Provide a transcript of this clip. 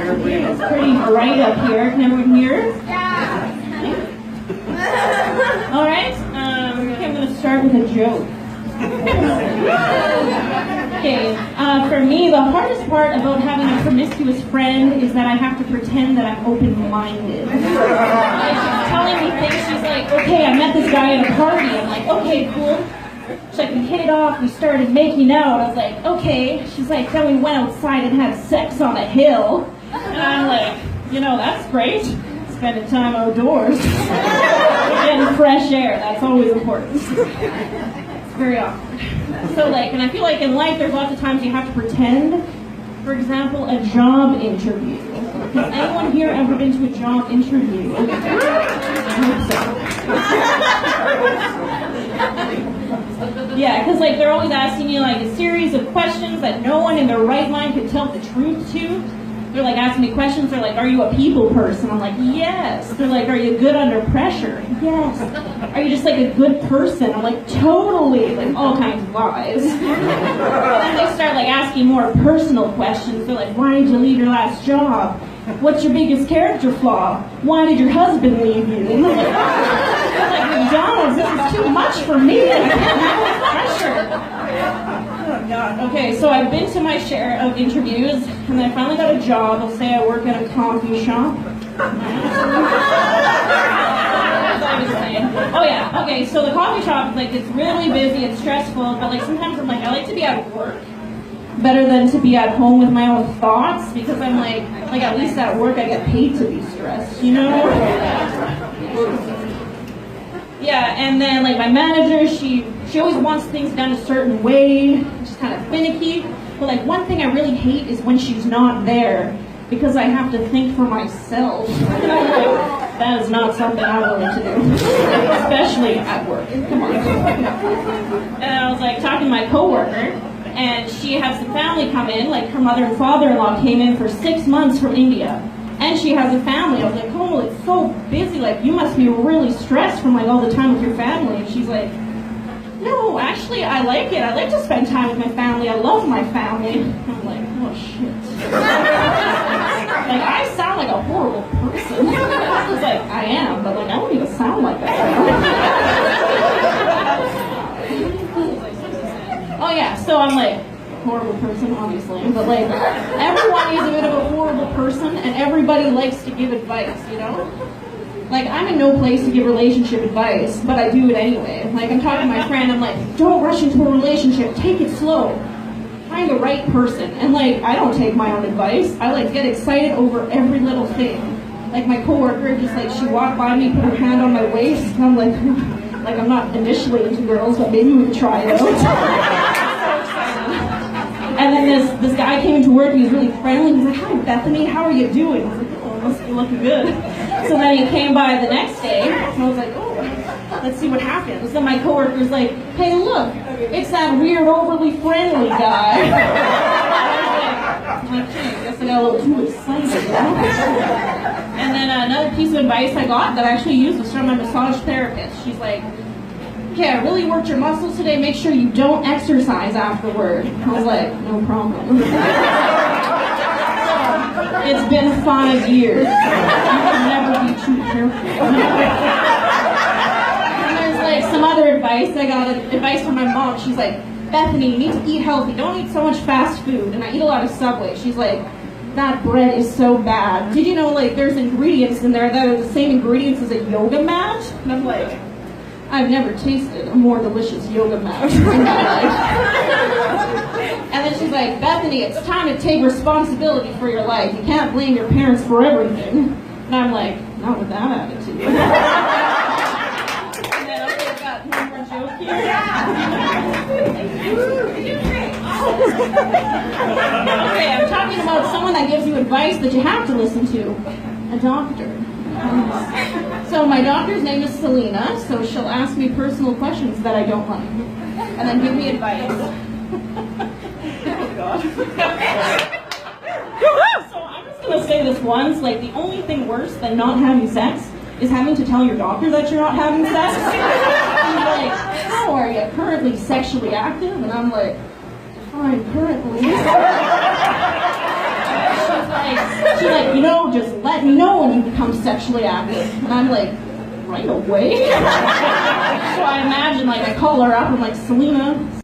It's pretty bright up here. Can everyone hear? Yeah. All right. Okay, I'm going to start with a joke. Okay. For me, the hardest part about having a promiscuous friend is that I have to pretend that I'm open-minded. Like, she's telling me things. She's like, okay, I met this guy at a party. I'm like, okay, cool. She's like, we hit it off, we started making out. I was like, okay. She's like, then we went outside and had sex on a hill. And I'm like, that's great. Spending time outdoors. Getting fresh air, that's always important. It's very awkward. So and I feel like in life there's lots of times you have to pretend. For example, a job interview. Has anyone here ever been to a job interview? I hope so. Yeah, because they're always asking you a series of questions that no one in their right mind could tell the truth to. They're asking me questions. They're like, are you a people person? I'm like, yes. They're like, are you good under pressure? Yes. Are you just a good person? I'm like, totally. All kinds of lies. And then they start asking more personal questions. They're like, why did you leave your last job? What's your biggest character flaw? Why did your husband leave you? And I'm like, McDonald's, this is too much for me. I can't handle pressure. Oh, God. Okay, so I've been to my share of interviews, and I finally got a job. I'll say I work at a coffee shop. Oh, yeah. Okay, so the coffee shop, it's really busy, it's stressful, but sometimes I'm I like to be at work better than to be at home with my own thoughts, because I'm at least at work I get paid to be stressed, Yeah, and then my manager, she always wants things done a certain way, just kind of finicky. But one thing I really hate is when she's not there, because I have to think for myself. That is not something I'm willing to do, especially at work. Come on. And I was talking to my coworker, and she had some family come in, her mother and father-in-law came in for 6 months from India. And she has a family. I was like, oh, it's so busy. You must be really stressed from all the time with your family. And she's like, no, actually, I like it. I like to spend time with my family. I love my family. I'm like, oh, shit. I sound like a horrible person. I was like, I am, but I don't even sound like that. Oh, yeah, so I'm horrible person, obviously, but everyone is a bit of a horrible person, and everybody likes to give advice, I'm in no place to give relationship advice, but I do it anyway. I'm talking to my friend, I'm like, don't rush into a relationship, take it slow, find the right person. And I don't take my own advice. I get excited over every little thing. My coworker, just she walked by me, put her hand on my waist, and I'm I'm not initially into girls, but maybe we could try it out. And then this guy came into work, he was really friendly, he's like, hi Bethany, how are you doing? I was like, oh, must be looking good. So then he came by the next day, and I was like, oh, let's see what happens. Then my coworker's like, hey look, it's that weird, overly friendly guy. I guess I got a little too excited. And then another piece of advice I got that I actually used was from my massage therapist. She's like, okay, I really worked your muscles today. Make sure you don't exercise afterward. I was like, no problem. It's been 5 years. You can never be too careful. And there's some other advice. I got advice from my mom. She's like, Bethany, you need to eat healthy. Don't eat so much fast food. And I eat a lot of Subway. She's like, that bread is so bad. Did you know there's ingredients in there that are the same ingredients as a yoga mat? And I'm like, I've never tasted a more delicious yoga mat in my life. And then she's like, Bethany, it's time to take responsibility for your life. You can't blame your parents for everything. And I'm like, not with that attitude. And then I've got one more joke here. Okay, I'm talking about someone that gives you advice that you have to listen to. A doctor. So my doctor's name is Selena, so she'll ask me personal questions that I don't like, and then give me advice. Oh, God. So I'm just going to say this once, the only thing worse than not having sex is having to tell your doctor that you're not having sex. And like, how are you? Currently sexually active? And I'm like, fine, currently. She's like, you know, just let me know when you become sexually active. And I'm like, right away? So I imagine, like, I call her up, I'm like, Selena,